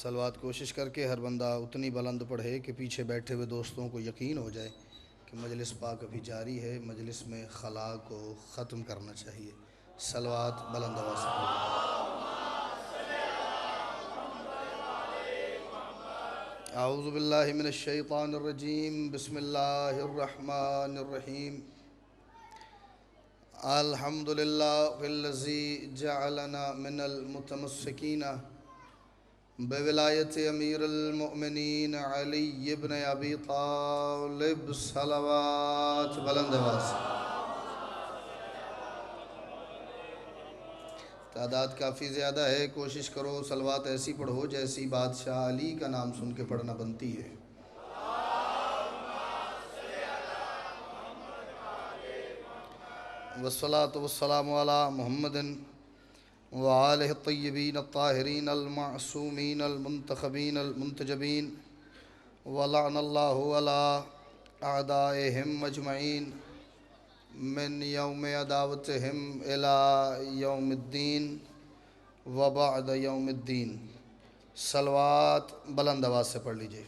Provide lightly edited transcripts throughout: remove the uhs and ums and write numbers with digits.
सलवात कोशिश करके हर बंदा उतनी बुलंद पढ़े कि पीछे बैठे हुए दोस्तों को यकीन हो जाए कि मजलिस पाक अभी जारी है। मजलिस में खला को ख़त्म करना चाहिए। सलवात बुलंद आवाज़ से पढ़ें। आऊज़ु बिल्लाहि मिनश शैतानिर रजीम। बिस्मिल्लाहिर रहमानिर रहीम। अल्हम्दुलिल्लाहिल्लज़ी जअलना मिनल मुतमस्सिकीना बेविलायत अमीरुल मोमिनीन अली इब्न अबी तालिब। सलावत बुलंद आवाज़। तादाद काफ़ी ज़्यादा है, कोशिश करो सलवात ऐसी पढ़ो जैसी बादशाह अली का नाम सुन के पढ़ना बनती है। वस्सलातु वस्सलामु अला मुहम्मदिन व आलिहि तय्यबीन अत्ताहिरीन अल-मासूमीन अल-मुंतखबीन अल-मुंतजबीन व लअनल्लाहु अला अअदाइहिम अजमईन मिन यौम अदावतिहिम इला यौमिद्दीन व बअद यौमिद्दीन। सलवात बुलंद आवाज़ से पढ़ लीजिए।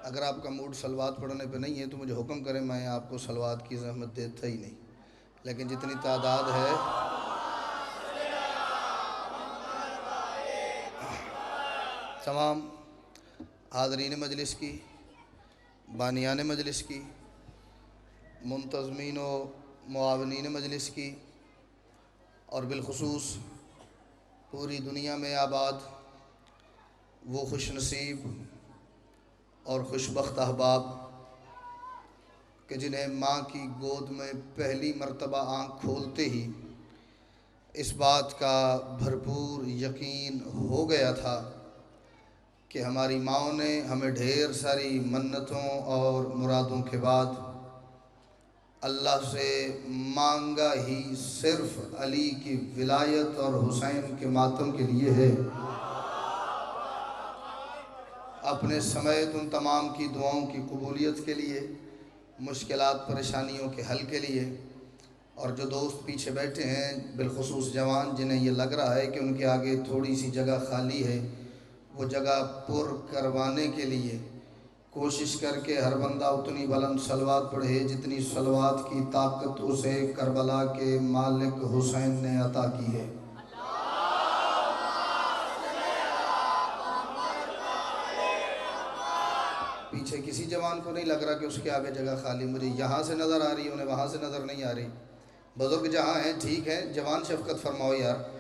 अगर आपका मूड सलवात पढ़ने पे नहीं है तो मुझे हुक्म करें, मैं आपको सलवात की ज़हमत देता ही नहीं। लेकिन जितनी तादाद है तमाम हाज़रीन मजलिस की, बानियान मजलिस की, मुंतज़मीन व मुआवनीन मजलिस की और बिलखुसूस पूरी दुनिया में आबाद वो खुश नसीब और खुशबख्त अहबाब कि जिन्हें माँ की गोद में पहली मर्तबा आँख खोलते ही इस बात का भरपूर यकीन हो गया था कि हमारी माँओं ने हमें ढेर सारी मन्नतों और मुरादों के बाद अल्लाह से मांगा ही सिर्फ़ अली की विलायत और हुसैन के मातम के लिए है। अपने समेत उन तमाम की दुआओं की कबूलियत के लिए, मुश्किलात परेशानियों के हल के लिए। और जो दोस्त पीछे बैठे हैं, बिलखुसूस जवान जिन्हें ये लग रहा है कि उनके आगे थोड़ी सी जगह खाली है, वो जगह पुर करवाने के लिए कोशिश करके हर बंदा उतनी बुलंद सलवात पढ़े जितनी सलवात की ताकत उसे करबला के मालिक हुसैन ने अता की है। पीछे किसी जवान को नहीं लग रहा कि उसके आगे जगह खाली, मुझे यहाँ से नज़र आ रही है, उन्हें वहाँ से नज़र नहीं आ रही। बुज़ुर्ग जहाँ हैं ठीक है, जवान शफ़क़त फरमाओ यार।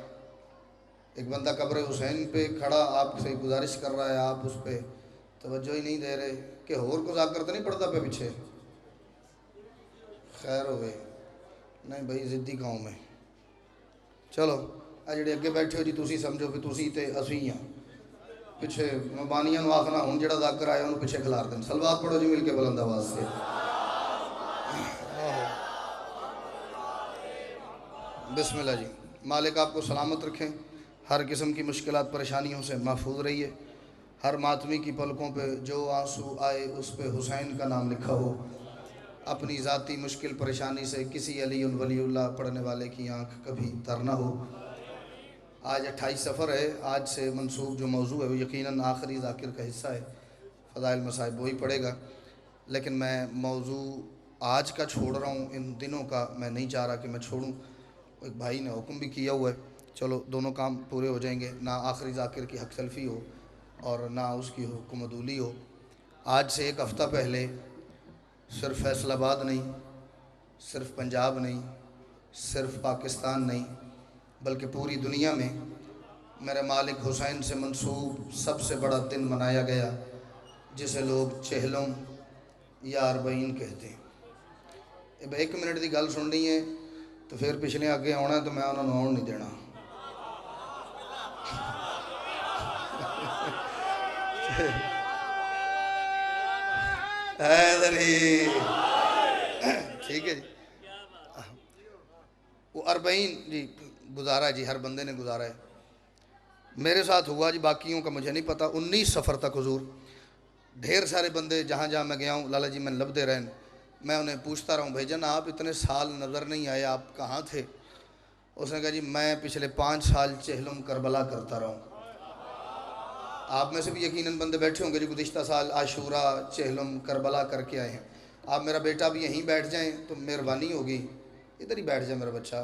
एक बंदा कब्र हुसैन पे खड़ा आपसे गुजारिश कर रहा है, आप उस पर तवज्जो ही नहीं दे रहे कि होर को जाकर तो नहीं पड़ता पे पीछे। खैर हो गए नहीं भाई, ज़िद्दी गाँव में। चलो आ जेडे अगे बैठे हो जी, तुसी समझो भी तुसी ते असी हाँ। पिछे बानियां आखना हूँ जो जाकर आया उन्होंने पिछे खिलार दें। सलवात पढ़ो जी मिल के बुलंद आवाज़ से। बिस्मिल्लाह जी। मालिक आपको सलामत रखें, हर किस्म की मुश्किलात परेशानियों से महफूज रहिए। हर मातमी की पलकों पे जो आंसू आए उस पे हुसैन का नाम लिखा हो। अपनी ज़ाती मुश्किल परेशानी से किसी अली वलीउल्लाह पढ़ने वाले की आँख कभी तर न हो। आज 28 सफ़र है, आज से मनसूब जो मौजू है वो यकीनन आखिरी ज़ाकिर का हिस्सा है। फ़ज़ाइल मसाइब वही पढ़ेगा, लेकिन मैं मौजू आज का छोड़ रहा हूँ, इन दिनों का मैं नहीं चाह रहा कि मैं छोड़ूँ। एक भाई ने हुक्म भी किया हुआ है, चलो दोनों काम पूरे हो जाएंगे, ना आखिरी ज़ाकिर की हक तलफ़ी हो और ना उसकी हुक्म अदूली हो। आज से एक हफ़्ता पहले सिर्फ़ फैसलाबाद नहीं, सिर्फ़ पंजाब नहीं, सिर्फ़ पाकिस्तान नहीं, बल्कि पूरी दुनिया में मेरे मालिक हुसैन से मंसूब सबसे बड़ा दिन मनाया गया, जिसे लोग चहलम या अरबईन कहते हैं। अब 1 मिनट की गल सुननी है तो फिर पिछले अगे आना तो मैं उन्होंने आउण नहीं देना। ठीक है जी। वो अरबईन जी गुजारा जी, हर बंदे ने गुजारा है। मेरे साथ हुआ जी, बाकियों का मुझे नहीं पता। 19 सफ़र तक हुजूर ढेर सारे बंदे जहाँ जहाँ मैं गया हूँ लाला जी मैंने लभदे रहन। मैं उन्हें पूछता रहा हूँ, भाईजान आप इतने साल नज़र नहीं आए, आप कहाँ थे? उसने कहा जी मैं पिछले 5 साल चेहलम करबला करता रहा हूँ। आप में से भी यकीनन बंदे बैठे होंगे जो गुज़िश्ता साल आशूरा चेहलम करबला करके आए हैं। आप मेरा बेटा भी यहीं बैठ जाएं तो मेहरबानी होगी, इधर ही बैठ जाए मेरा बच्चा,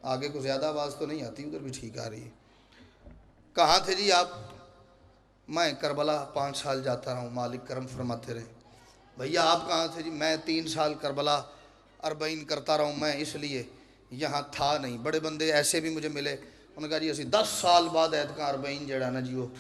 आगे को ज़्यादा आवाज़ तो नहीं आती, उधर भी ठीक आ रही है। कहाँ थे जी आप? मैं करबला 5 साल जाता रहा हूँ, मालिक करम फरमाते रहे। भैया आप कहाँ थे जी? मैं 3 साल करबला अरबईन करता रहा हूँ, मैं इसलिए यहाँ था नहीं। बड़े बंदे ऐसे भी मुझे मिले, उन्होंने कहा जी असी 10 साल बाद ऐतका अरबईन जड़ा ना जी वो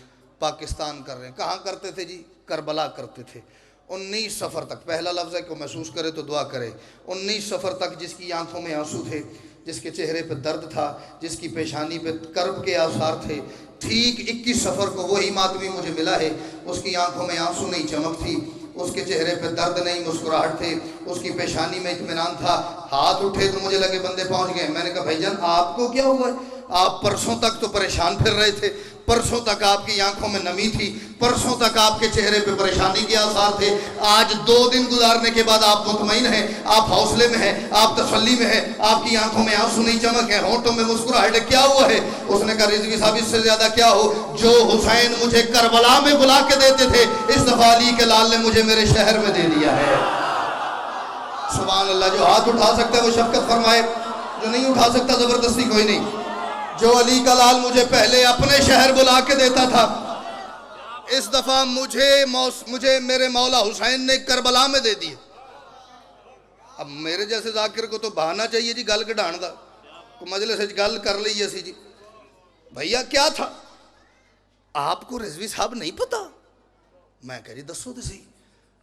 पाकिस्तान कर रहे हैं। कहाँ करते थे जी? करबला करते थे। 19 सफ़र तक, पहला लफ्ज़ है कि महसूस करे तो दुआ करे। 19 सफ़र तक जिसकी आंखों में आंसू थे, जिसके चेहरे पे दर्द था, जिसकी पेशानी पे कर्ब के आसार थे, ठीक 21 सफ़र को वही मातमी मुझे मिला है। उसकी आंखों में आंसू नहीं, चमक थी, उसके चेहरे पे दर्द नहीं, मुस्कुराहट थे, उसकी पेशानी में इत्मीनान था। हाथ उठे तो मुझे लगे बंदे पहुंच गए। मैंने कहा भाईजान आपको क्या हुआ है? आप परसों तक तो परेशान फिर रहे थे, परसों तक आपकी आंखों में नमी थी, परसों तक आपके चेहरे पे परेशानी के आसार थे। आज 2 दिन गुजारने के बाद आप मुतमईन हैं, आप हौसले में हैं, आप तसल्ली में हैं, आपकी आंखों में आंसू नहीं, चमक है, होंठों में मुस्कुराहट है। क्या हुआ है? उसने कहा रिजवी साहब इससे ज्यादा क्या हो, जो हुसैन मुझे करबला में बुला के देते थे, इस दफा अली के लाल ने मुझे मेरे शहर में दे दिया है। सुभान अल्लाह। जो हाथ उठा सकता है वो शफकत फरमाए, जो नहीं उठा सकता जबरदस्ती कोई नहीं। जो अली का लाल मुझे पहले अपने शहर बुला के देता था, इस दफा मुझे मेरे मौला हुसैन ने करबला में दे दिए। अब मेरे जैसे जाकिर को तो बहाना चाहिए जी गल कढ़ाण दा, को मजलिस विच गल कर ली असी जी। भैया क्या था? आपको रिजवी साहब नहीं पता? मैं कह जी दसो तो सही,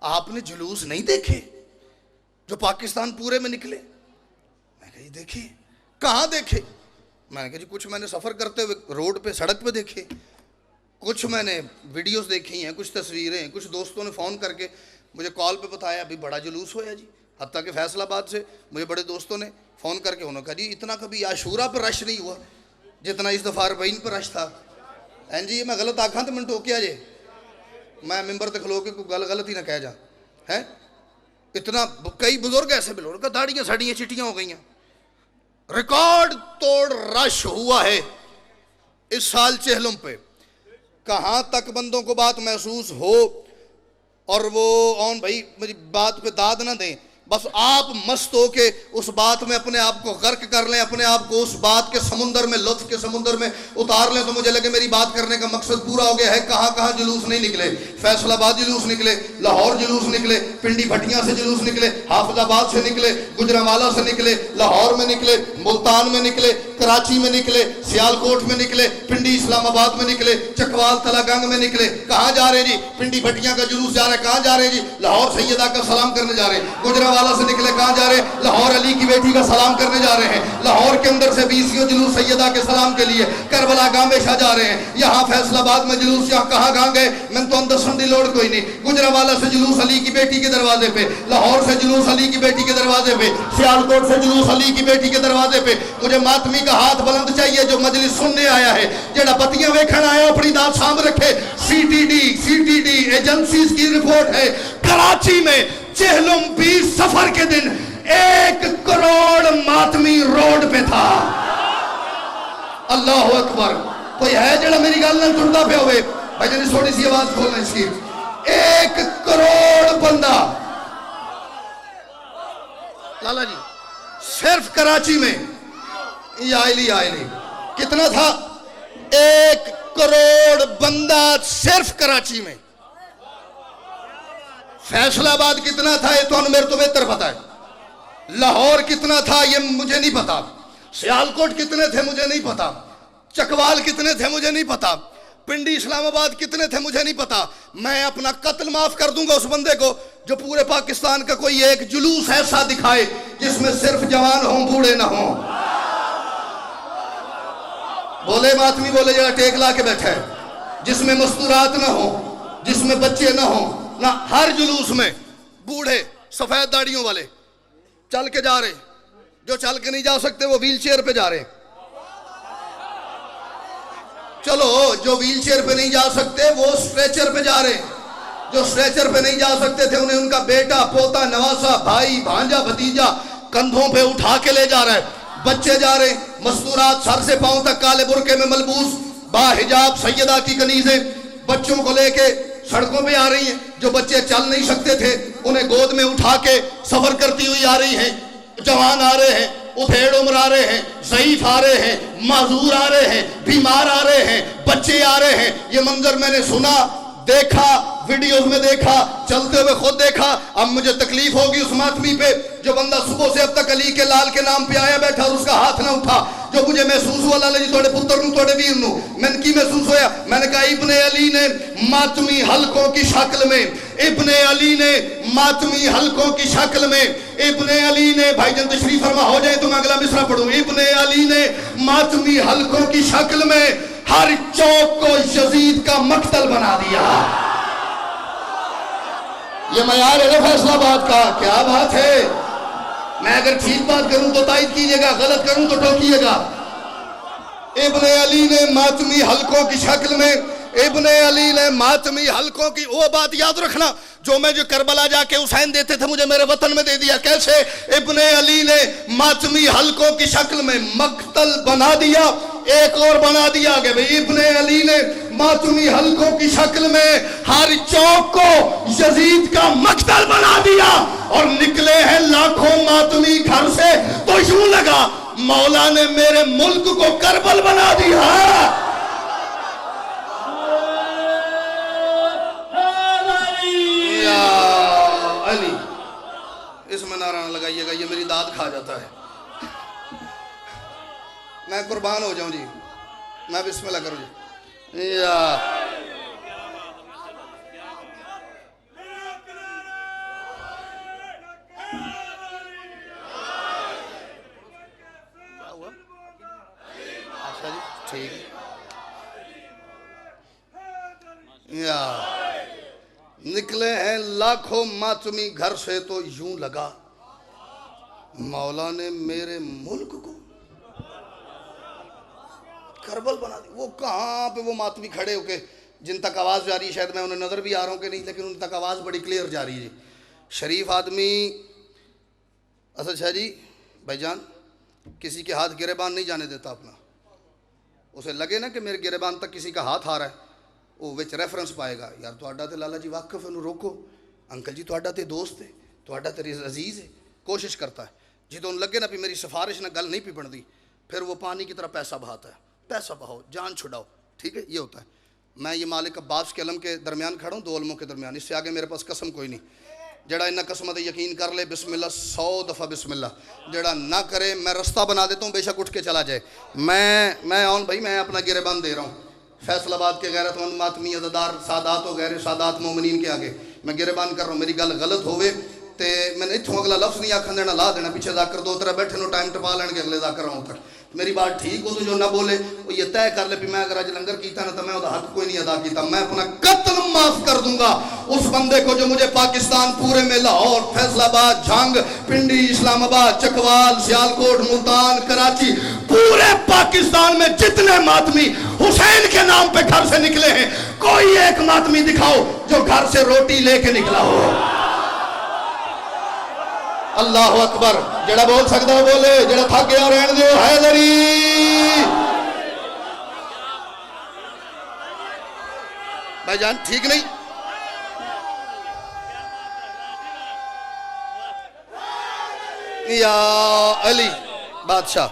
आपने जुलूस नहीं देखे जो पाकिस्तान पूरे में निकले? मैं कह जी देखे। कहाँ देखे? मैंने कहा जी कुछ मैंने सफ़र करते हुए रोड पे सड़क पे देखे, कुछ मैंने वीडियोस देखी हैं, कुछ तस्वीरें हैं, कुछ दोस्तों ने फ़ोन करके मुझे कॉल पे बताया अभी बड़ा जुलूस होया जी। हत्ता कि फैसलाबाद से मुझे बड़े दोस्तों ने फ़ोन करके उन्होंने कहा जी इतना कभी आशूरा पर रश नहीं हुआ जितना इस दफ़ा अरबईन पर रश था। एन जी मैं गलत आखा तो मैंने टोकिया जे, मैं मिंबर तक खलो के कोई गल गलत ही ना कह जा है। इतना कई बुजुर्ग ऐसे मिलो, उनका दाड़ियाँ साड़ियाँ चिट्टियाँ हो गई, रिकॉर्ड तोड़ रश हुआ है इस साल चेहलम पे। कहाँ तक बंदों को बात महसूस हो और वो ऑन भाई मेरी बात पे दाद ना दें, बस आप मस्त हो के उस बात में अपने आप को गर्क कर लें, अपने आप को उस बात के समुंदर में, लुत्फ के समुंदर में उतार लें, तो मुझे लगे मेरी बात करने का मकसद पूरा हो गया है। कहाँ कहाँ जुलूस नहीं निकले? फैसलाबाद जुलूस निकले, लाहौर जुलूस निकले, पिंडी भटियां से जुलूस निकले, हाफिजाबाद से निकले, गुजरांवाला से निकले, लाहौर में निकले, मुल्तान में निकले, कराची में निकले, सियालकोट में निकले, पिंडी इस्लामाबाद में निकले, चकवाल तलागंग में निकले। कहाँ जा रहे जी? पिंडी भटियां का जुलूस जा रहा है। कहाँ जा रहे जी? लाहौर सैयदा का सलाम करने जा रहे हैं। गुजरांवाला से निकले, कहाँ जा रहे हैं? लाहौर अली की बेटी का सलाम करने जा रहे हैं। लाहौर के अंदर से 20 जुलूस सैयदा के सलाम के लिए करबला गामेशा जा रहे हैं। यहाँ फैसलाबाद में जुलूस, यहाँ कहाँ गए मैंने तो दसन की लोड़ कोई नहीं। गुजरांवाला से जुलूस अली की बेटी के दरवाजे पे, लाहौर से जुलूस अली की बेटी के दरवाजे पे, सियालकोट से जुलूस अली की बेटी के दरवाजे पे। मुझे मातमी का हाथ बुलंद चाहिए जो मजलिस सुनने आया है, जेड़ा बत्तियां वेखण आया अपनी दात सामने रखे। सीटीडी एजेंसीज की रिपोर्ट है, कराची में चेहलम 20 सफर के दिन 1 करोड़ मातमी रोड पे था। अल्लाह अकबर। कोई है जेड़ा मेरी गल नाल जुड़दा पिया होवे? भाई जी थोड़ी सी आवाज खोलना इसकी। 1 करोड़ बंदा लाला जी सिर्फ कराची में आयली कितना था? 1 करोड़ बंदा सिर्फ कराची में। फैसलाबाद कितना था ये तो मेरे तो बेहतर पता है। लाहौर कितना था ये मुझे नहीं पता। सियालकोट कितने थे मुझे नहीं पता। चकवाल कितने थे मुझे नहीं पता। पिंडी इस्लामाबाद कितने थे मुझे नहीं पता। मैं अपना कत्ल माफ कर दूंगा उस बंदे को जो पूरे पाकिस्तान का कोई एक जुलूस ऐसा दिखाए जिसमें सिर्फ जवान हों बूढ़े ना हों। बोले मातमी बोले जरा टेक ला के बैठा है, जिसमें मस्तूरात ना हो, जिसमें बच्चे ना हो ना। हर जुलूस में बूढ़े सफेद दाढ़ियों वाले चल के जा रहे, जो चल के नहीं जा सकते वो व्हील चेयर पे जा रहे। चलो जो व्हील चेयर पे नहीं जा सकते वो स्ट्रेचर पे जा रहे। जो स्ट्रेचर पे नहीं जा सकते थे उन्हें उनका बेटा पोता नवासा भाई भांजा भतीजा कंधों पे उठा के ले जा रहा है। बच्चे जा रहे हैं, मस्तूरात सर से पांव तक काले बुरके में मलबूस बाहिजाब सैयदा की कनीजें बच्चों को लेके सड़कों पे आ रही हैं। जो बच्चे चल नहीं सकते थे उन्हें गोद में उठा के सफर करती हुई आ रही हैं। जवान आ रहे हैं, उधेड़ उम्र आ रहे हैं, ज़ईफ आ रहे हैं, माजूर आ रहे हैं, बीमार आ रहे हैं, बच्चे आ रहे हैं। ये मंजर मैंने सुना, देखा, वीडियोस में देखा, चलते हुए खुद देखा। अब मुझे तकलीफ होगी उस मातमी पे जो बंदा सुबह से अब तक अली के लाल के नाम पे आया बैठा और उसका हाथ ना उठा। जो मुझे महसूस हुआ लाला जी थोड़े पुत्र नू थोड़े वीर नू मैंने की महसूस होया। मैंने कहा इब्ने अली ने मातमी हलकों की शक्ल में, इब्ने अली ने मातमी हलकों की शक्ल में, इब्ने अली ने, भाईजान तशरीफ फरमा हो जाए तो मैं अगला मिसरा पढ़ूं। इब्ने अली ने मातमी हलकों की शक्ल में हर चौक को यजीद का मक्तल बना दिया। ये मयार है फैसलाबाद का, क्या बात है। मैं अगर ठीक बात करूं तो तायद कीजिएगा, गलत करूं तो टोकिएगा। इब्ने अली ने मातमी हलकों की शक्ल में, इब्ने अली ने मातमी हलकों की, वो बात याद रखना जो मैं जो करबला जाके हुसैन देते थे मुझे मेरे वतन में दे दिया। कैसे? इब्ने अली ने मातमी हलकों की शक्ल में मक्तल बना दिया। एक और बना दिया कि भाई इब्ने अली ने मातमी हलकों की शक्ल में हर चौक को यजीद का मक्तल बना दिया। और निकले हैं लाखों मातमी घर से तो यूं लगा मौला ने मेरे मुल्क को करबल बना दिया। अली, इसमें नारा ना लगाइएगा, ये मेरी दाद खा जाता है। मैं कुर्बान हो जाऊं जी, मैं बिस्मिल्लाह करूं जी। या अच्छा जी, ठीक। या निकले हैं लाखों मातमी घर से तो यूं लगा मौला ने मेरे मुल्क को करबल बना दी। वो कहाँ पे वो मातमी खड़े होके जिन तक आवाज़ जा रही है, शायद मैं उन्हें नज़र भी आ रहा हूँ कि नहीं, लेकिन उन तक आवाज़ बड़ी क्लियर जा रही है। शरीफ आदमी असद शाह जी भाईजान किसी के हाथ गिरेबान नहीं जाने देता अपना। उसे लगे ना कि मेरे गिरेबान तक किसी का हाथ आ रहा है, वो विच रेफरेंस पाएगा, यार तुहाडा ते लाला जी वाकफ है, रोको अंकल जी तुहाडा ते दोस्त है, तुहाडा ते अजीज़ है। कोशिश करता है जो लगे ना भी मेरी सिफारिश ना गल नहीं पी बनती, फिर वो पानी की तरह पैसा बहाता है। पैसा बहाओ, जान छुड़ाओ, ठीक है, ये होता है। मैं ये मालिक अब्बास के अलम के दरमियान खड़ा हूँ, दो अलमों के दरमियान, इससे आगे मेरे पास कसम कोई नहीं। जड़ा इन्ना कसम ते यकीन कर ले बिस्मिल्लाह, 100 दफ़ा बिस्मिल्लाह। जड़ा ना करे मैं रास्ता बना देता हूँ, बेशक उठ के चला जाए। मैं आउन भाई, मैं अपना गिरेबान दे रहा हूँ फैसलाबाद के गैरतमंद मातमी अज़ादार सादात हो गैर सादात मोमिनीन के आगे मैं गिरेबान कर रहा हूँ। मेरी गल गलत होवे तो मैंने इतों अगला लफ्ज़ नहीं आखन देना, ला देना, पीछे जाकर दो तरह बैठे नो टाइम टपा लैन अगले जाकर आऊँ तक। मेरी बात ठीक हो तो जो ना बोले वो ये तय कर ले भी मैं अगर अज लंगर किया ना तो मैं उसका हक कोई नहीं अदा किया, मैं अपना कत्ल माफ कर दूंगा उस बंदे को जो मुझे पाकिस्तान पूरे में लाहौर, फैसलाबाद, झंग, पिंडी, इस्लामाबाद, चकवाल, सियालकोट, मुल्तान, कराची, पूरे पाकिस्तान में जितने मातमी हुसैन के नाम पे घर से निकले हैं, कोई एक मातमी दिखाओ जो घर से रोटी लेके निकला हो। अल्लाह अकबर। जड़ा बोल सकता है बोले, जड़ा थक गया रहने दो। हैदरी भाईजान ठीक नहीं, या अली बादशाह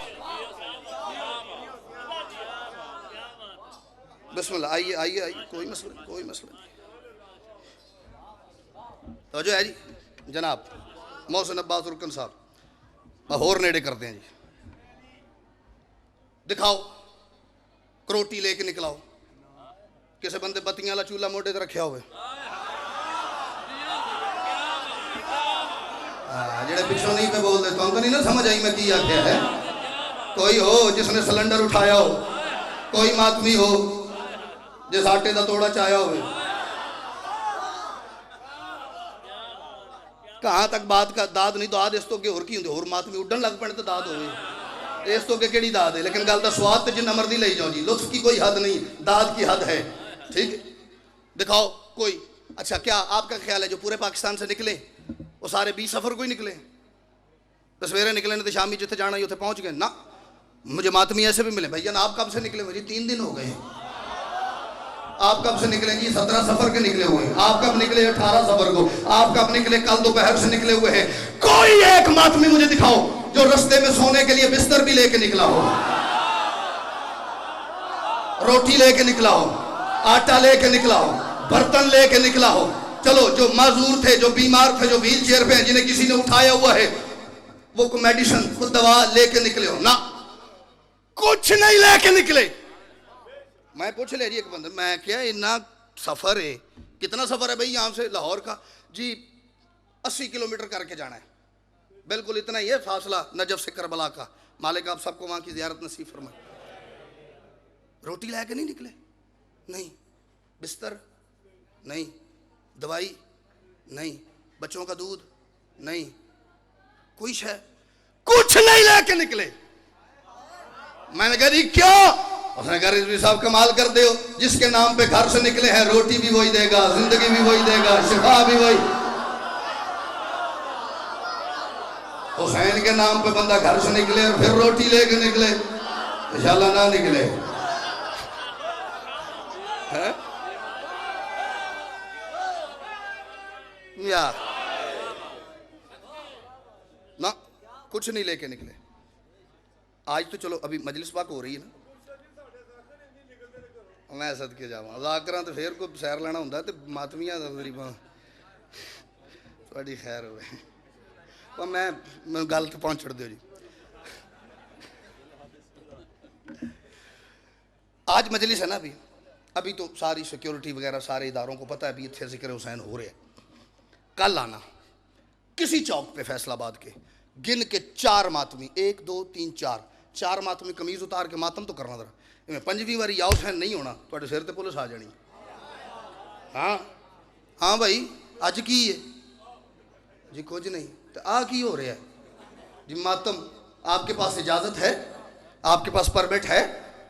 बिस्मिल्लाह। आइए आइए आइए, कोई मसला कोई मसला नहीं। तो जो है जी जनाब मोहसिन अब्बास रुकन साहब होर नेड़े करते हैं जी, दिखाओ करोटी लेके निकलाओ। किसी बंदे बत्तियां वाला चूल्हा मोटे ते रखा हो, जेड़े पिछों नहीं पे बोलते तुम तो नहीं ना समझ आई मैं की आख्या है। कोई हो जिसने सिलेंडर उठाया हो, कोई मातमी हो जिस आटे का तोड़ा चाया हो। कहाँ तक बात का दाद नहीं, दाद इस तो अगे होर की होंगे, होर मातमी उड्डन लग पैण तो दाद हो, इस तो अगे केड़ी दाद है। लेकिन गल का स्वाद तो जिन्ना मर्जी ले जाओ जी, लुत्फ की कोई हद नहीं, दाद की हद है। ठीक है, दिखाओ कोई। अच्छा क्या आपका ख्याल है जो पूरे पाकिस्तान से निकले वो सारे 20 सफ़र कोई निकले? तो सवेरे निकले तो शामी जिथे जाना ही उत्थे पहुँच गए ना। मुझे मातमी ऐसे भी मिले, भैया ना आप कब से निकले? मुझे 3 दिन हो गए। आप कब से निकले? जी 17 सफर के निकले हुए हैं। आप कब निकले? 18 सफर को। आप कब निकले? कल दोपहर से निकले हुए हैं। कोई एक मातमी मुझे दिखाओ जो रास्ते में सोने के लिए बिस्तर भी लेके निकला हो, रोटी लेके निकला हो, आटा लेके निकला हो, बर्तन लेके निकला हो। चलो जो माजूर थे, जो बीमार थे, जो व्हील चेयर पे हैं, जिन्हें किसी ने उठाया हुआ है, वो कोई मेडिसिन, खुद दवा लेके निकले हो ना? कुछ नहीं लेके निकले। मैं पूछ ले जी एक बंदे, मैं क्या इतना सफर है? कितना सफर है भाई यहाँ से लाहौर का? जी 80 किलोमीटर करके जाना है, बिल्कुल इतना ही है फासला नजफ से करबला का। मालिक आप सबको वहां की जियारत नसीब फरमाए। रोटी लाके नहीं निकले, नहीं बिस्तर नहीं, दवाई नहीं, बच्चों का दूध नहीं, कोई शय कुछ नहीं लेके निकले। मैंने कहा जी क्यों? उसने कहा रिजवी साहब कमाल कर दे हो, जिसके नाम पे घर से निकले हैं रोटी भी वही देगा, जिंदगी भी वही देगा, शिफा भी वही। हुसैन के नाम पे बंदा घर से निकले और फिर रोटी लेके निकले, इंशाल्लाह ना निकले है या ना, कुछ नहीं लेके निकले। आज तो चलो अभी मजलिस पाक हो रही है ना, मैं सदके जावां जाकरां तो फिर कोई सैर लेना हुंदा ते मातमियां तकरीबन थोड़ी खैर होवे। पर मैं गल तो पहुंच दियो जी। आज मजलिस है ना, अभी तो सारी सिक्योरिटी वगैरह सारे इदारों को पता है अभी इतने जिक्र हुसैन हो रहे हैं। कल आना किसी चौक पे फैसलाबाद के गिन के 4 मातमी, 1 2 3 4 मातमी कमीज उतार के मातम तो करना जरा। इवें 5वीं बारी या हुसैन नहीं होना, तुहाडे सिर ते पुलिस आ जानी। हाँ हाँ भाई अज की है जी? कुछ नहीं। तो आ की हो रहा है जी? मातम। आपके पास इजाजत है? आपके पास परमिट है?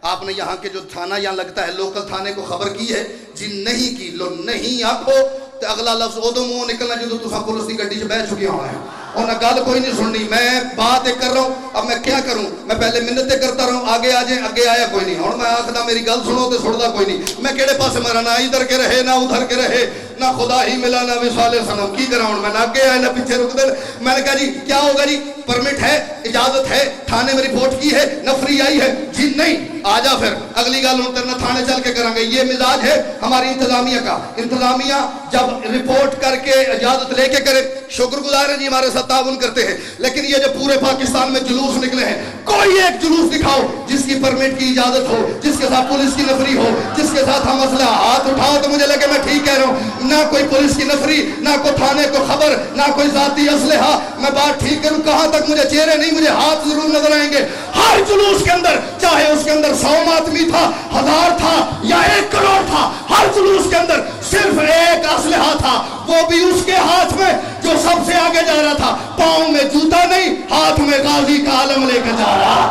आपने यहाँ के जो थाना यहाँ लगता है लोकल थाने को खबर की है जी? नहीं की। लो नहीं आखो तो अगला लफ्ज उदो मुंह निकलना जो तुम पुलिस की गड्डी च बह चुके होना है। उन्हें गल कोई नहीं सुननी। मैं बात एक कर रहा हूँ, अब मैं क्या करूँ? मैं पहले मिन्नतें करता रहूँ, आगे आ जाए, आगे आया कोई नहीं। और मैं आखदा मेरी गल सुनो तो सुनता कोई नहीं। मैं केड़े पासे मरा, ना इधर के रहे ना उधर के रहे, ना खुदा ही मिला ना विसाले सनम। की करा मैं ना आगे आए ना पीछे रुक दे। मैंने कहा जी क्या होगा जी? परमिट है, इजाजत है, थाने में रिपोर्ट की है, नफरी आई है जी? नहीं। आ जा फिर अगली गल हूं तेरे थाने चल के करांगे। ये मिजाज है हमारी इंतजामिया का। इंतजामिया जब रिपोर्ट करके इजाजत लेके करे, शुक्रगुजार है जी, हमारे साथ ताउन करते हैं। लेकिन ये जो पूरे पाकिस्तान में जुलूस निकले हैं, कोई एक जुलूस दिखाओ जिसकी परमिट की इजाजत हो, जिसके साथ पुलिस की नफरी हो, जिसके साथ हम असला हाथ उठाओ तो मुझे लगे मैं ठीक कह रहा हूं। ना कोई पुलिस की नफरी, ना कोई थाने को खबर, ना कोई जाती असलहा। मैं बात ठीक करूं, कहां तक मुझे चेहरे नहीं, मुझे हाथ जरूर नजर आएंगे। हर जुलूस के अंदर, चाहे उसके अंदर 100 आदमी था, 1000 था या 1 करोड़ था, हर जुलूस के अंदर सिर्फ एक असलहा था, वो भी उसके हाथ में जो सबसे आगे जा रहा था। पांव में जूता नहीं, हाथ में गाजी का आलम लेकर जा रहा।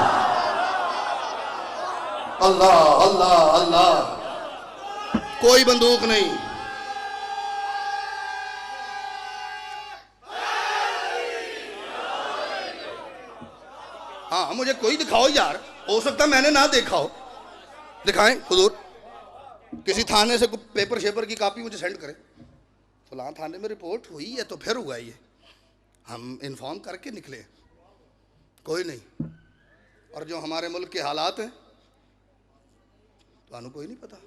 अल्लाह अल्लाह अल्लाह। कोई बंदूक नहीं। हाँ मुझे कोई दिखाओ यार, हो सकता मैंने ना देखा हो, दिखाएं हुजूर। किसी थाने से कोई पेपर शेपर की कॉपी मुझे सेंड करें, फलां थाने में रिपोर्ट हुई है तो फिर हुआ ये, हम इन्फॉर्म करके निकले। कोई नहीं। और जो हमारे मुल्क के हालात हैं तो कोई नहीं पता।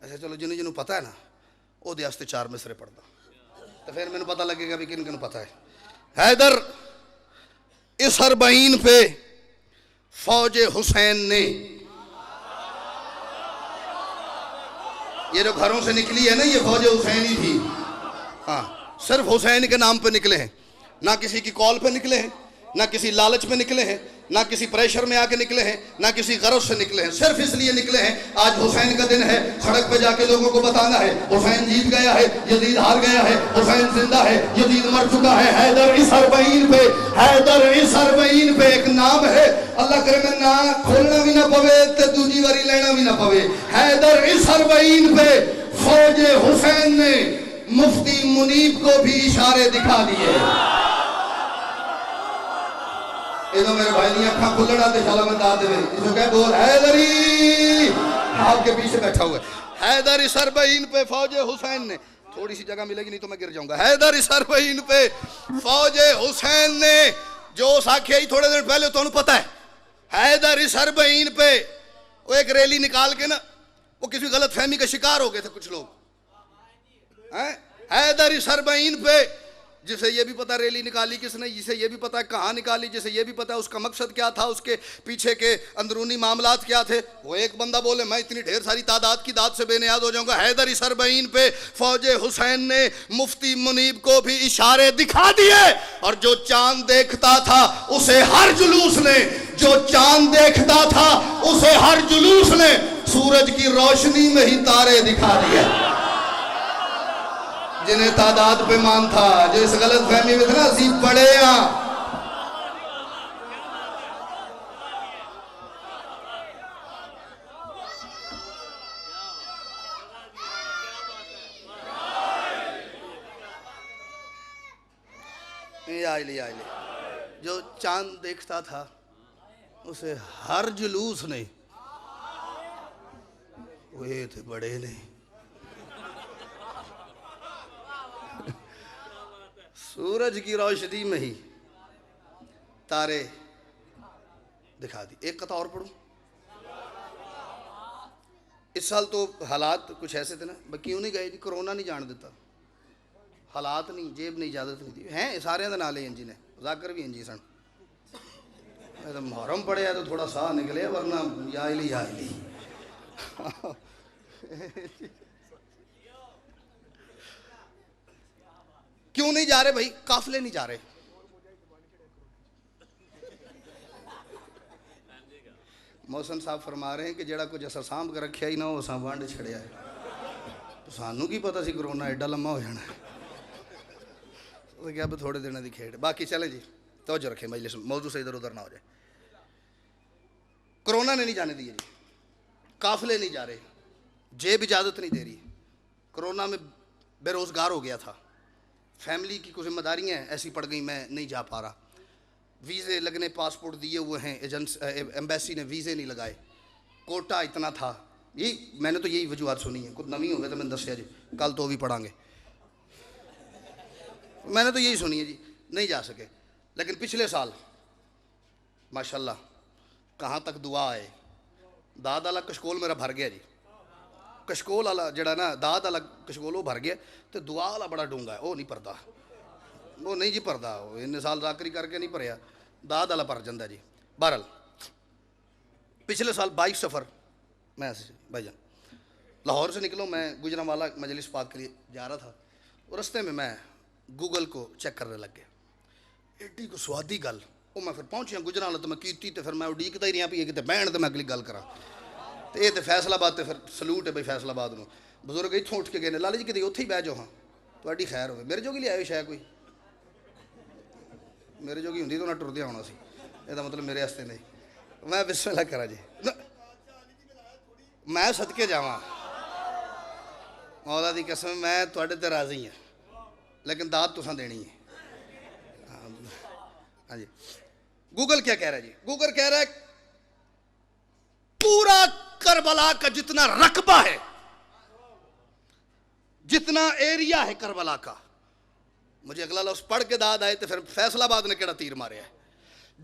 ऐसे चलो जिन्हों जिन्हों पता है ना वो वास्ते 4 मिसरे पढ़दा, तो फिर मैंने पता लगेगा भी किन किन पता है। हैदर इस अरबईन पे फौज हुसैन ने, ये जो घरों से निकली है ना ये फौज हुसैन ही थी। हाँ सिर्फ हुसैन के नाम पे निकले हैं, ना किसी की कॉल पे निकले हैं, ना किसी लालच में निकले हैं, ना किसी प्रेशर में आके निकले हैं, ना किसी गरज से निकले हैं। सिर्फ इसलिए निकले हैं आज हुसैन का दिन है, सड़क पे जाके लोगों को बताना है हुसैन जीत गया है, यजीद हार गया है, हुसैन जिंदा है, यजीद मर चुका है। हैदर इस अरबईन पे, हैदर इस अरबईन पे एक नाम है, अल्लाह करे मैं ना खोलना भी ना पवे ते दूजी बारी लेना भी ना पवे। हैदर इस अरबईन पे फौज हुसैन ने मुफ्ती मुनीब को भी इशारे दिखा दिए। इधर मेरे भाई ने अखा खुलना तो शाला में दाद दे इसको कह बोल हैदरी, आपके पीछे बैठा हुआ है हैदर सरबईन पे फौजे हुसैन ने, थोड़ी सी जगह मिलेगी नहीं तो मैं गिर जाऊंगा। हैदर सरबईन पे फौजे हुसैन ने जो साखिया ही थोड़े दिन पहले तो पता है, हैदर सरबईन पे वो एक रैली निकाल के ना वो किसी गलत फहमी का शिकार हो गए थे कुछ लोग। हैदर सरबईन पे जिसे ये भी पता रैली निकाली किसने, जिसे ये भी पता है कहाँ निकाली, जिसे ये भी पता है उसका मकसद क्या था, उसके पीछे के अंदरूनी मामलात क्या थे, वो एक बंदा बोले मैं इतनी ढेर सारी तादाद की दाद से बेनियाद हो जाऊंगा। हैदर सरबईन पे फौजे हुसैन ने मुफ्ती मुनीब को भी इशारे दिखा दिए और जो चांद देखता था उसे हर जुलूस ने, जो चांद देखता था उसे हर जुलूस ने सूरज की रोशनी में ही तारे दिखा दिए। जिन्हें तादाद पे मान था, जो इस गलत फहमी में था ना अजीब पड़े यहाँ। जो चांद देखता था उसे हर जुलूस ने, वे थे बड़े ने, सूरज की रोशनी में ही तारे दिखा दी। एक कथा और पढ़ूं। इस साल तो हालात कुछ ऐसे थे ना, मैं क्यों नहीं गए जी, कोरोना नहीं जान देता, हालात नहीं, जेब नहीं, इजाजत नहीं दी हैं सारे के नाले इंजी ने, जाकर भी इंजी सन। तो मुहर्रम पड़े तो थोड़ा साह निकले वरना या इली क्यों नहीं जा रहे भाई, काफिले नहीं जा रहे। मौसम साहब फरमा रहे हैं कि जेड़ा कुछ असा सांभ के रखिया ही ना वो असा वंड छड़िया है, तो सानू की पता सी कोरोना एडा लम्मा हो जाना है। तो क्या अब थोड़े दिनों की खेड, बाकी चले जी तवज्जो रखे मजलिस मौजू से इधर उधर ना हो जाए। कोरोना ने नहीं जाने दिए जी, काफिले नहीं जा रहे, जेब इजाजत नहीं दे रही। कोरोना में बेरोजगार हो गया था, फैमिली की कुछ जिम्मेदारियाँ ऐसी पड़ गई, मैं नहीं जा पा रहा। वीज़े लगने, पासपोर्ट दिए हुए हैं, एम्बेसी ने वीज़े नहीं लगाए, कोटा इतना था, यही मैंने तो यही वजूहत सुनी है। कुछ नवी हो गए तो मैंने दसिया जी, कल तो भी पढ़ांगे, मैंने तो यही सुनी है जी, नहीं जा सके। लेकिन पिछले साल माशाल्लाह कहाँ तक दुआ आए, दाद वाला कशकोल मेरा भर गया जी, कशकोल वाला जड़ा ना दाद वाला कशकोल वो भर गया, तो दुआ वाला बड़ा डूंगा है, वो नहीं भरता, वो नहीं जी भरता, इन्ने साल राकरी करके नहीं भरया, दाद वाला भर जाता जी। बहरहाल पिछले साल 22 सफ़र मैं भाईजान लाहौर से निकलो, मैं गुजरांवाला मजलिस पाक के लिए जा रहा था, और रस्ते में मैं गूगल को चेक करने लग गया, एडी को स्वादी गल, वो मैं फिर पहुँचिया गुजरांवाला तो मैं की, तो फिर मैं उड़ीकता ही नहीं भी कि बहन तो मैं अगली गल करा। तो ये तो फैसलाबाद, तो फिर सलूट है बई फैसलाबाद में, बजुर्ग इतों उठ के गए, लाली जी कि उत्थे ही बह जाओ, हाँ थोड़ी खैर हो, मेरे जोगी लियाओ शायद कोई, मेरे जोगी होंगी तो उन्हें टुरदिया होना सी, यदा मतलब मेरे वास्ते नहीं। मैं बिस्मिल्लाह करा जी, मैं सदके जावा मौला दी कसम, मैं तुहाडे ते राजी हाँ, लेकिन दाद तुसां देनी है। हाँ जी, गूगल क्या कह रहा है जी, गूगल कह रहा है पूरा करबला का जितना रकबा है, जितना एरिया है करबला का, मुझे अगला लफ्ज पढ़ के दाद आए तो फिर फैसलाबाद ने केड़ा तीर मारे है,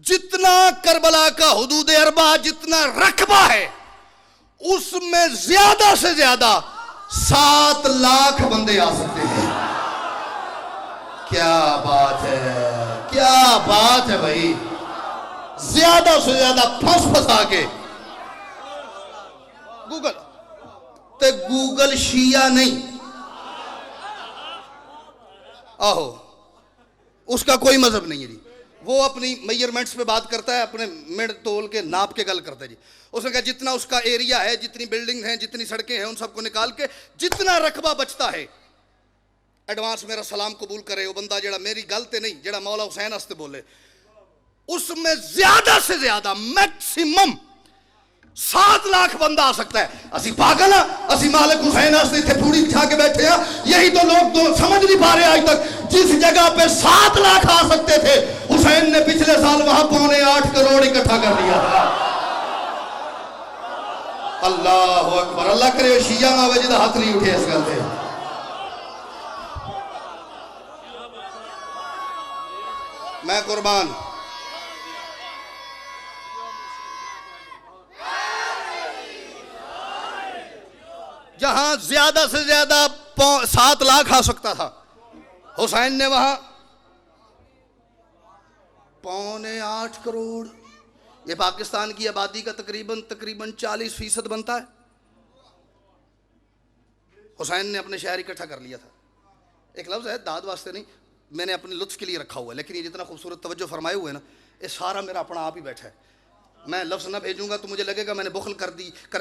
जितना करबला का हुदूद अरबा जितना रकबा है, उसमें ज्यादा से ज्यादा 7 लाख बंदे आ सकते हैं। क्या बात है, क्या बात है भाई, ज्यादा से ज्यादा फंसा के गूगल, तो गूगल शिया नहीं, आहो उसका कोई मजहब नहीं है जी, वो अपनी मेजरमेंट्स पे बात करता है, अपने मिड तोल के नाप के गल करता है जी। उसने कहा जितना उसका एरिया है, जितनी बिल्डिंग है, जितनी सड़कें हैं, उन सबको निकाल के जितना रकबा बचता है, एडवांस मेरा सलाम कबूल करे वो बंदा जड़ा मेरी गलते नहीं, जड़ा मौला हुसैन हस्ते बोले, उसमें ज्यादा से ज्यादा मैक्सिमम 7 लाख बंदा आ सकता है। असी पागल हाँ, असी मालिक हुसैन इतने पूरी बिछा के बैठे हैं। यही तो लोग तो समझ नहीं पा रहे आज तक। जिस जगह पे 7 लाख आ सकते थे, हुसैन ने पिछले साल वहां 8.25 करोड़ इकट्ठा कर लिया था। अल्लाह अकबर। अल्लाह करे शिया ना जिदा हाथ नहीं उठे इस गल से। मैं कुर्बान। जहां ज्यादा से ज्यादा 7 लाख आ सकता था, हुसैन ने वहां 8.25 करोड़। ये पाकिस्तान की आबादी का तकरीबन 40% बनता है। हुसैन ने अपने शहर इकट्ठा कर लिया था। एक लफ्ज़ है, दाद वास्ते नहीं, मैंने अपने लुत्फ के लिए रखा हुआ है, लेकिन ये जितना खूबसूरत तवज्जो फरमाए हुए ना, ये सारा मेरा अपना आप ही बैठा है। मैं लफ्ज़ ना भेजूंगा तो मुझे लगेगा मैंने बुखल कर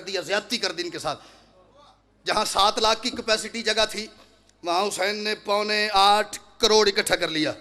दिया, ज़्यादती कर दी इनके साथ। जहाँ 7 लाख की कैपेसिटी जगह थी, वहाँ हुसैन ने 8.25 करोड़ इकट्ठा कर लिया।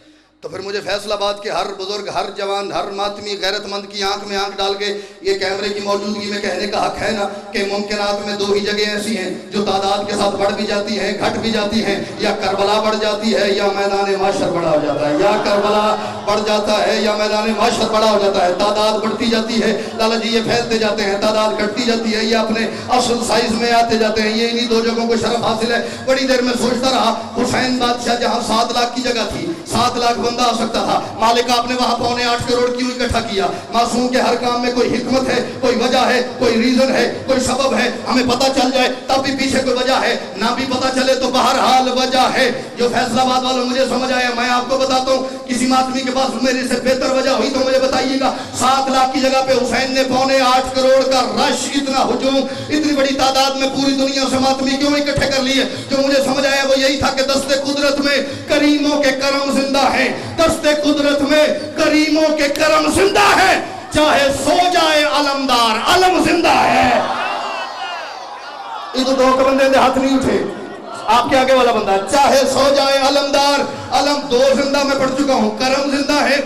तो फिर मुझे फैसलाबाद के हर बुजुर्ग, हर जवान, हर मातमी, गैरतमंद की आंख में आंख डाल के ये कैमरे की मौजूदगी में कहने का हक है ना कि मुमकिनात में 2 ही जगह ऐसी हैं जो तादाद के साथ बढ़ भी जाती हैं, घट भी जाती हैं। या करबला बढ़ जाती है या मैदान माशर बड़ा हो जाता है। या करबला बढ़ जाता है या मैदान माशर बड़ा हो जाता है। तादाद बढ़ती जाती है, लाला जी ये फैलते जाते हैं, तादाद घटती जाती है, ये अपने असल साइज में आते जाते हैं। ये इन्हीं 2 जगहों को शरफ हासिल है। बड़ी देर में सोचता रहा, हुसैन बादशाह जहाँ 7 लाख की जगह थी, 7 लाख बंदा आ सकता था, मालिक आपने वहां 8.25 करोड़ क्यों इकट्ठा किया? मासूम के हर काम में कोई हिकमत है, कोई वजह है, कोई रीजन है, कोई सबब है। हमें पता चल जाए तब भी पीछे कोई वजह है, ना भी पता चले तो बहरहाल वजह है। जो फैसलाबाद वालों मुझे समझ आया, मैं आपको बताता हूँ। किसी मातमी के पास मेरे से बेहतर वजह हुई तो मुझे बताइएगा। 7 लाख की जगह पे हुसैन ने 8.25 करोड़ का रश, इतना हुजूम, इतनी बड़ी तादाद में पूरी दुनिया से मातमी क्यों इकट्ठे कर लिए? जो मुझे समझ आया वो यही था कि दस्ते कुदरत में करीमों के करम जिंदा है। दस्ते कुदरत में करीमों के करम जिंदा है। चाहे सो जाए अलमदार, अलम जिंदा है। ये तो 2 बंदे हाथ नहीं उठे, आपके आगे वाला बंदा। चाहे सो जाए अलमदार, अलम 2 जिंदा मैं पढ़ चुका हूं, करम जिंदा है,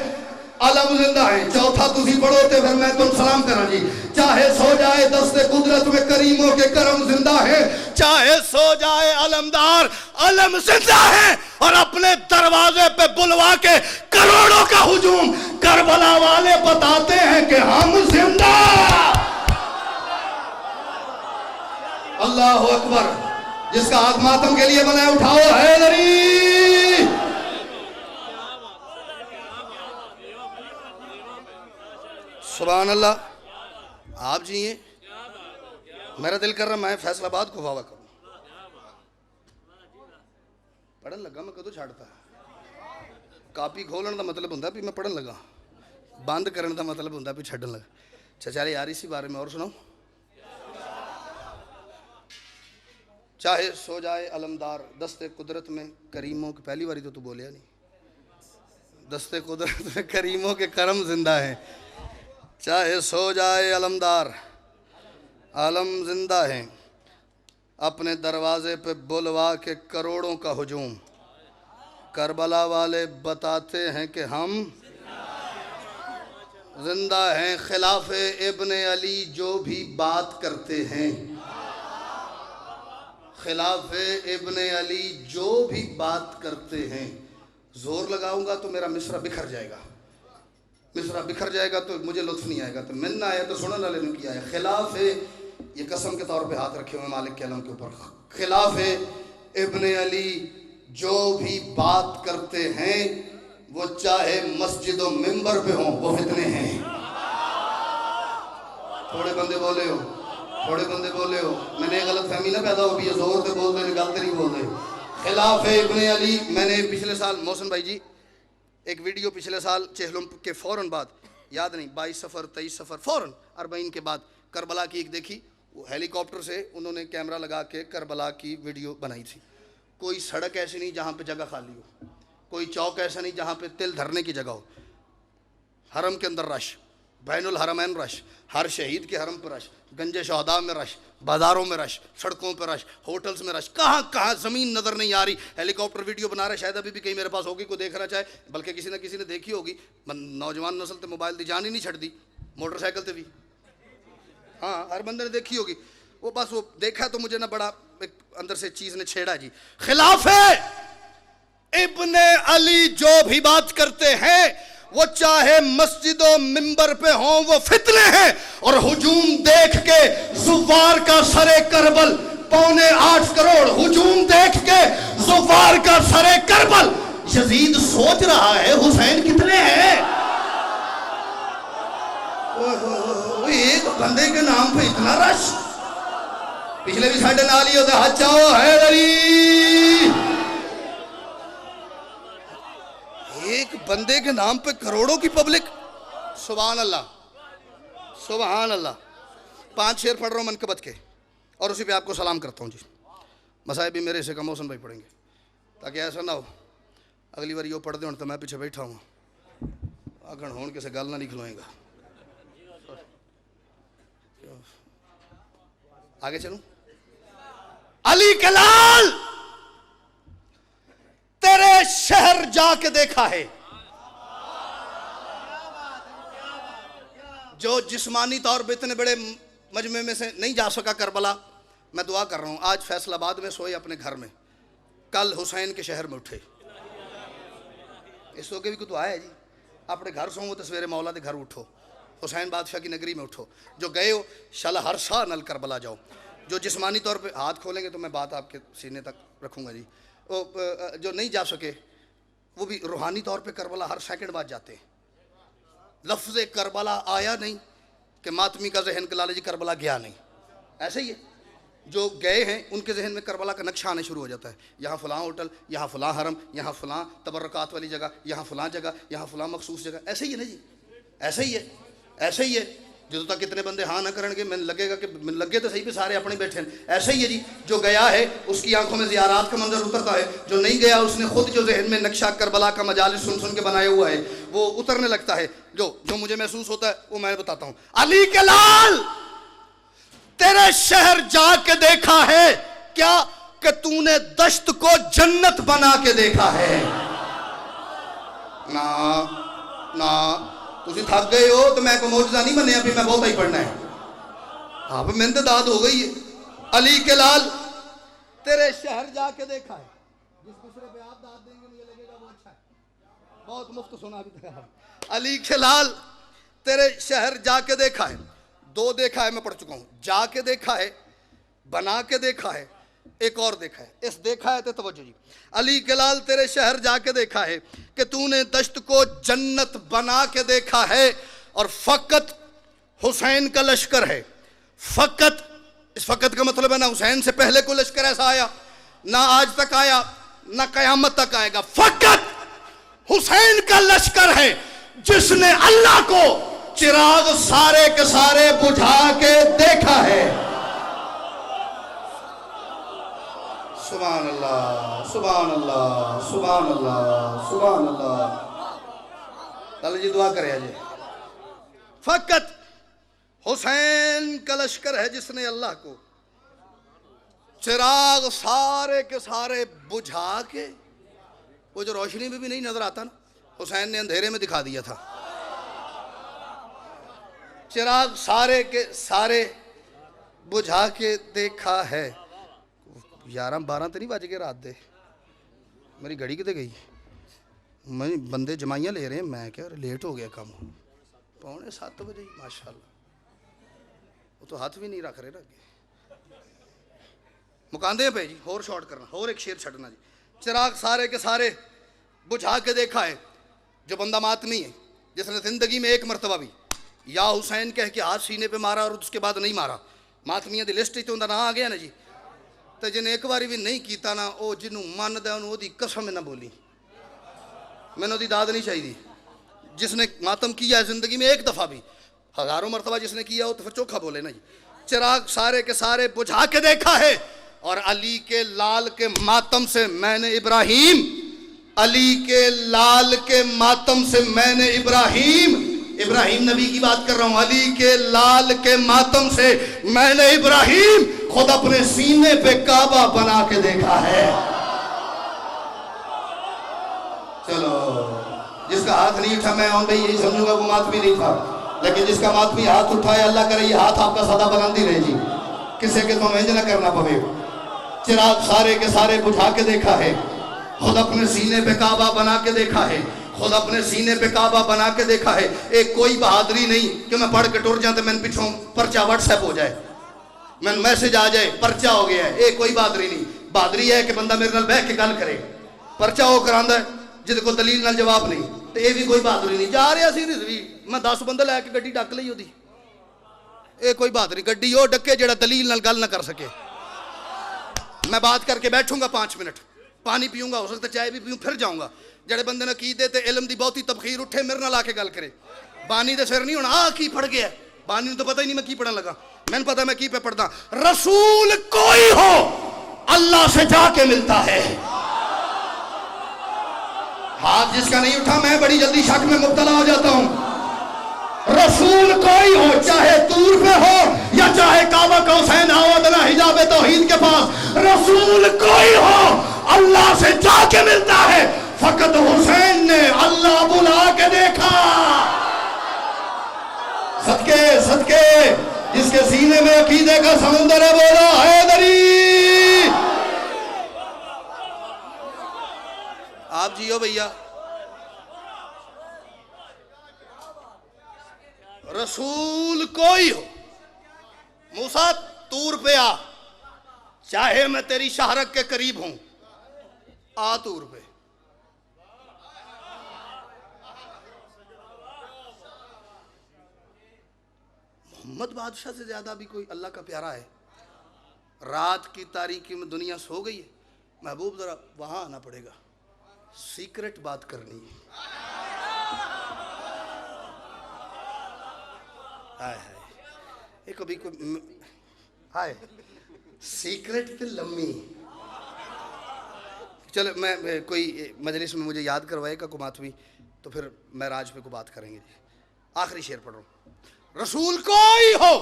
अलम जिंदा है। चौथा तुसी पढ़ो ते फिर मैं तुम सलाम करा जी। चाहे सो जाए दस्ते कुदरत में करीमों के करम जिंदा है। चाहे सो जाए अलमदार, अलम जिंदा है। और अपने दरवाजे पे बुलवा के करोड़ों का हुजूम, करबला वाले बताते हैं कि हम जिंदा। अल्लाह अकबर। जिसका हाथ मातम के लिए बनाए उठाओ हैदरी। सुभान अल्लाह। आप जी ये मेरा दिल कर रहा मैं फैसलाबाद को वावा करूं। पढ़न लगा मैं कदों छाड़ता। कापी खोलन का मतलब होंगे भी मैं पढ़न लगा, बंद करने का मतलब होंगे भी छड्डन लगा। चचारे यार इसी बारे में और सुनाओ। चाहे सो जाए अलमदार, दस्ते कुदरत में करीमों की, पहली बारी तो तू बोलिया नहीं, दस्ते कुदरत में करीमों के करम जिंदा है। चाहे सो जाए अलमदार, आलम जिंदा है। अपने दरवाजे पे बुलवा के करोड़ों का हुजूम, करबला वाले बताते हैं कि हम जिंदा हैं। खिलाफे इब्ने अली जो भी बात करते हैं, खिलाफे इब्ने अली जो भी बात करते हैं। जोर लगाऊंगा तो मेरा मिसरा बिखर जाएगा, मिसरा बिखर जाएगा तो मुझे लुत्फ नहीं आएगा। तो मिलना आया तो सुनने वाले ने किया है। खिलाफे, ये कसम के तौर पे हाथ रखे हुए मालिक के अलम के ऊपर, खिलाफे इब्ने अली जो भी बात करते हैं, वो चाहे मस्जिद और मिंबर पे हों, वो फितने हैं। थोड़े बंदे बोले हो, थोड़े बंदे बोले हो, मैंने गलत फहमी ना पैदा हो भी, जोर से बोल दे, गलत नहीं बोल दे। खिलाफे इब्ने अली, मैंने पिछले साल मोहसिन भाई जी एक वीडियो पिछले साल चेहलम के फ़ौरन बाद, याद नहीं 22 सफ़र 23 सफ़र फ़ौरन 40 के बाद करबला की एक देखी। वो हेलीकॉप्टर से उन्होंने कैमरा लगा के करबला की वीडियो बनाई थी। कोई सड़क ऐसी नहीं जहाँ पे जगह खाली हो, कोई चौक ऐसा नहीं जहाँ पे तिल धरने की जगह हो। हरम के अंदर रश, बैनुल हरमैन रश, हर शहीद के हरम पर रश, गंजे शहदा में रश, बाज़ारों में रश, सड़कों पर रश, होटल्स में रश, कहाँ कहाँ ज़मीन नज़र नहीं आ रही। हेलीकॉप्टर वीडियो बना रहे, शायद अभी भी कहीं मेरे पास होगी, कोई देखना चाहे, बल्कि किसी ने देखी होगी। नौजवान नस्ल तो मोबाइल की जान ही नहीं छड़ती, मोटरसाइकिल से भी हाँ, हर बंदे ने देखी होगी। वो बस वो देखा तो मुझे ना बड़ा एक अंदर से चीज ने छेड़ा जी। खिलाफे इब्ने अली जो भी बात करते हैं वो चाहे मस्जिदों मिंबर पे हों वो फितने हैं। और हुजूम देख के जुवार का सरे करबल 7.25 करोड़ हुजूम देख के जुवार का सरे करबल। यजीद सोच रहा है हुसैन कितने हैं। एक बंदे के नाम पे इतना रश। पिछले भी साढ़े नाल ही होता हाथ चाओ है अली। एक बंदे के नाम पे करोड़ों की पब्लिक। सुभान अल्लाह, सुभान अल्लाह। 5 शेर पढ़ रहा हूँ मनकबत के और उसी पे आपको सलाम करता हूँ जी। मसाइब भी मेरे से कमोसन भाई पढ़ेंगे ताकि ऐसा ना हो अगली बार यो पढ़ दे तो मैं पीछे बैठा हूँ आखण होन किसी गल ना निकलोएगा। आगे चलूं। अली के लाल तेरे शहर जाके देखा है जो जिस्मानी तौर पे इतने बड़े मजमे में से नहीं जा सका करबला। मैं दुआ कर रहा हूं आज फैसलाबाद में सोए अपने घर में, कल हुसैन के शहर में उठे। इस के भी कुछ दुआ है जी। अपने घर सो तो सवेरे मौला के घर उठो, हुसैन बादशाह की नगरी में उठो। जो गए हो शाला हर शाह नल करबला जाओ। जो जिस्मानी तौर पे हाथ खोलेंगे तो मैं बात आपके सीने तक रखूंगा जी। वो जो नहीं जा सके वो भी रूहानी तौर पे करबला हर सेकंड बाद जाते हैं। लफ्ज़ करबला आया नहीं कि मातमी का जहन के लाले जी करबला गया नहीं। ऐसे ही है, जो गए हैं उनके जहन में करबला का नक्शा आने शुरू हो जाता है। यहाँ फ़लाँ होटल, यहाँ फ़लाँ हरम, यहाँ फ़लाँ तबर्रकात वाली जगह, यहाँ फ़लाँ जगह, यहाँ फ़लाँ मखसूस जगह। ऐसे ही है ना जी, ऐसे ही है, ऐसे ही है। जो तक कितने बंदे हाँ ना करेंगे मैंने लगेगा कि मैंने लगे तो सही पे सारे अपने बैठे हैं। ऐसे ही है जी, जो गया है उसकी आंखों में ज़ियारात का मंजर उतरता है। जो नहीं गया उसने खुद जो जहन में नक्शा करबला का मजालिस सुन सुन के बनाया हुआ है वो उतरने लगता है। जो मुझे महसूस होता है वो मैं बताता हूँ। अली के लाल तेरे शहर जाके देखा है क्या कि तूने दश्त को जन्नत बना के देखा है। ना ना तुसी थक गए हो तो मैं को मौजूदा नहीं बने अभी मैं बहुत ही पढ़ना है। हाँ मैंने तो दाद हो गई है। अली के लाल तेरे शहर जाके देखा है। जिस दूसरे पे आप दाद देंगे मुझे लगेगा वो अच्छा है। बहुत मुफ्त सुना भी था। अली के लाल तेरे शहर जाके देखा है। 2 देखा है मैं पढ़ चुका हूँ। जाके देखा है, बना के देखा है, एक और देखा है। इस देखा है तो तवज्जो जी। अली के लाल तेरे शहर जाके देखा है कि तूने दश्त को जन्नत बना के देखा है। और फ़कत हुसैन का लश्कर है। फ़कत, इस फ़कत का मतलब है ना हुसैन से पहले कोई लश्कर ऐसा आया ना आज तक आया ना क़यामत तक आएगा। फ़कत हुसैन का लश्कर है जिसने अल्लाह को चिराग सारे के सारे बुझा के देखा है। सुभान अल्लाह, सुभान अल्लाह, सुभान अल्लाह, सुभान अल्लाह। लाला जी दुआ करे जी। फ़कत हुसैन का लश्कर है जिसने अल्लाह को चिराग सारे के सारे बुझा के, वो जो रोशनी में भी नहीं नजर आता ना, हुसैन ने अंधेरे में दिखा दिया था। चिराग सारे के सारे बुझा के देखा है। 11-12 तो नहीं बज के रात दे। मेरी घड़ी कितने गई। मैं बंदे जमाइयाँ ले रहे हैं, मैं क्या लेट हो गया कम 6:45 बजे। माशाल्लाह वो तो हाथ भी नहीं रख रहे ना। मुकांदे पे जी होर शॉर्ट करना, होर एक शेर छड़ना जी। चिराग सारे के सारे बुझा के देखा है। जो बंदा मातमी है जिसने जिंदगी में एक मरतबा भी या हुसैन कह के हाथ सीने पे मारा और उसके बाद नहीं मारा, मातमिया की लिस्ट तो ना आ गया ना जी। तो जिन्हें एक बार भी नहीं किया ना वो जिन्हों मनद है उन्होंने कसम ना बोली, मैंने उसकी दाद नहीं चाहिए। जिसने मातम किया है जिंदगी में एक दफ़ा भी, हज़ारों मरतबा जिसने किया हो तो फिर चोखा बोले ना जी। चिराग सारे के सारे बुझा के देखा है। और अली के लाल के मातम से मैंने इब्राहीम, अली के लाल के मातम से मैंने इब्राहीम नबी की बात कर रहा हूं। अली के लाल के मातम से मैंने इब्राहीम खुद अपने सीने पे काबा बना के देखा है। चलो जिसका हाथ नहीं उठा मैं भाई यही समझूंगा वो मातमी नहीं था। लेकिन जिसका मातमी हाथ उठाए, अल्लाह करे ये हाथ आपका सदा बुलंदी रहे जी, किसी के तो इंज ना करना पवे। चिराग सारे के सारे बुझा के देखा है, खुद अपने सीने पे काबा बना के देखा है, खुद अपने सीने पे काबा बना के देखा है। एक कोई बहादुरी नहीं कि मैं पढ़ के टुर जाऊं तो मैंने पिछों पर्चा व्हाट्सएप हो जाए, मैं मैसेज आ जाए पर्चा हो गया है। एक कोई बहादुरी नहीं। बहादुरी है कि बंदा मेरे नाल बह के गल करे। पर्चा वो करांदा है जिहदे कोल दलील नाल जवाब नहीं, तो ये भी कोई बहादुरी नहीं। जा रहा सी रिजवी, मैं 10 बंदे लैके गड्डी डक लई ओदी, ये कोई बहादुरी। गड्डी वो डके जेड़ा दलील नाल गल ना कर सके। मैं बात करके बैठूंगा 5 मिनट, पानी पीऊंगा, हो सकता चाय भी पीऊं, फिर जाऊंगा। जेड़े बंदे ने कीदे ते इलम दी बहुती तबखीर उठे मेरे नाल आके गल करे, बानी दे सिर नहीं होना आ की पढ़ गया। बानी नूं तो पता ही नहीं मैं की पढ़न लगा, मैंने पता मैं की पे पढ़दा। रसूल कोई हो अल्लाह से जाके मिलता है। हाथ जिसका नहीं उठा मैं बड़ी जल्दी शक में मुब्तला हो जाता हूं। रसूल कोई हो, चाहे तूर पे हो या चाहे काबा कौसैन अदना हिजाब तौहीद के पास, रसूल कोई हो अल्लाह से जाके मिलता है। फकत हुसैन ने अल्लाह बुला के देखा। सदके सदके जिसके सीने में अकीदे का समुंदर है, बोला हैदरी। आप जियो भैया। रसूल कोई हो, मूसा तूर पे आ, चाहे मैं तेरी शाहरक के करीब हूं, आ तूर पे। मोहम्मद बादशाह से ज्यादा भी कोई अल्लाह का प्यारा है। रात की तारीकी में दुनिया सो गई है, महबूब जरा वहां आना पड़ेगा, सीक्रेट बात करनी है। हाय हाय, ये कभी कोई हाय सीक्रेट पे लम्मी। चलो मैं कोई मजलिस में मुझे याद करवाएगा को मातवी, तो फिर मैं राज पे को बात करेंगे। आखिरी शेर पढ़ रहा हूं। रसूल कोई हो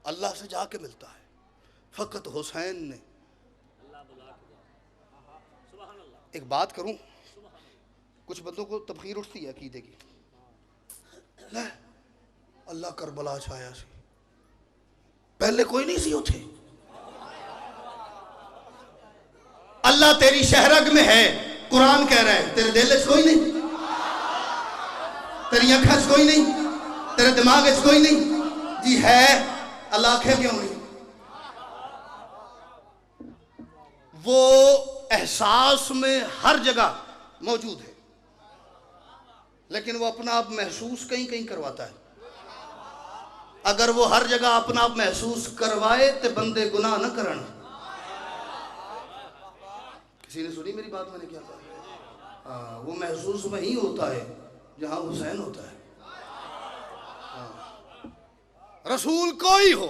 अल्लाह से जाके मिलता है। फकत हुसैन ने, एक बात करूं, कुछ बंदों को तबखीर उठती है अकीदे की, अल्लाह करबला छाया सी, पहले कोई नहीं सी उठे। अल्लाह तेरी शहरग में है, कुरान कह रहा है, तेरे दिल च कोई नहीं, तेरी अखा च कोई नहीं, तेरे दिमाग च कोई नहीं जी है। अल्लाह आखे क्यों नहीं? वो एहसास में हर जगह मौजूद है, लेकिन वो अपना आप महसूस कहीं कहीं करवाता है। अगर वो हर जगह अपना आप महसूस करवाए तो बंदे गुनाह न करन। किसी ने सुनी मेरी बात? मैंने क्या कहा? हाँ, वो महसूस वहीं होता है जहां हुसैन होता है। रसूल कोई हो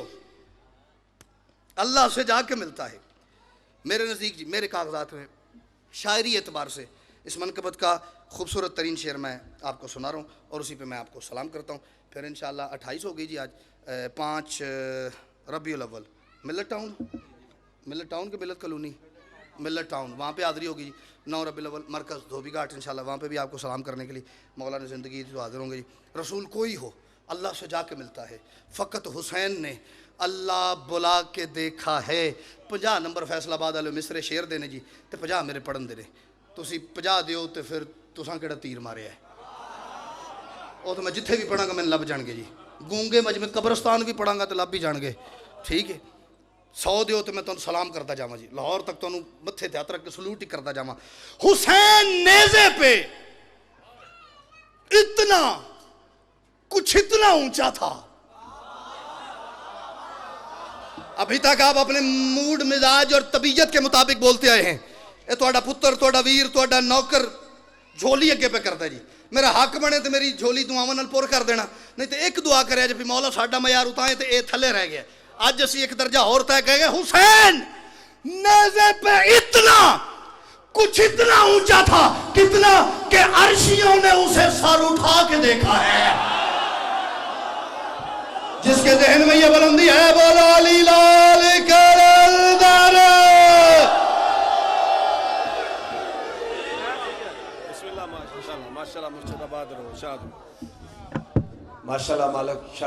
अल्लाह से जाके मिलता है। मेरे नज़दीक जी, मेरे कागजात में शायरी एतबार से इस मनकबत का खूबसूरत तरीन शेर मैं आपको सुना रहा हूँ और उसी पे मैं आपको सलाम करता हूँ। फिर इंशाअल्लाह 28 हो गई जी आज, 5 रबीउल अव्वल मिलत टाउन के मिलत कॉलोनी मिलत टाउन, वहाँ पे हाज़री होगी जी। 9 रबीउल अव्वल मरकज़ धोबी घाट, इंशाअल्लाह वहाँ पे भी आपको सलाम करने के लिए मौला ने ज़िंदगी तो हाज़िर होंगे जी। रसूल कोई हो अल्लाह से जाके मिलता है। फ़कत हुसैन ने अल्लाह बुला के देखा है। 50 नंबर फैसलाबाद वाले मिसरे शेर देने जी, तो 50 मेरे पढ़न देने, तुसी 50 दियो तो फिर तुसां केड़ा तीर मारे है। वो तो मैं जिथे भी पढ़ांगा मैंने लभ जाएंगे जी। गूंगे मजमे कब्रस्तान भी पढ़ांगा तो लभ भी जाएंगे, ठीक है। 100 दियो तो मैं तुहानू सलाम करता जावां जी, लाहौर तक तुहानू मत्थे ते हत्थ रख के सलूट ही करता जावां। हुसैन नेज़े पे इतना कुछ इतना ऊंचा था, अभी तक आप अपने मूड मिजाज और तबीयत के मुताबिक बोलते आए हैं। ये तुहाडा पुत्र, तुहाडा वीर, तुहाडा नौकर झोली अगे पे करता जी। मेरा हक बने तो मेरी झोली दुआवां नाल पुर कर देना, नहीं तो एक दुआ करे जी मौला साडा मयार उताए तो ये थले रह गया। अज असी एक दर्जा और तय कह गए। हुसैन नेज़े पे इतना कुछ इतना ऊंचा था, कितना कि अर्शियों ने उसे सर उठा के देखा है। जिसके जहन में ये बुलंदी है, बोलो अली लाल करदर। माशाल्लाह मालिक शाह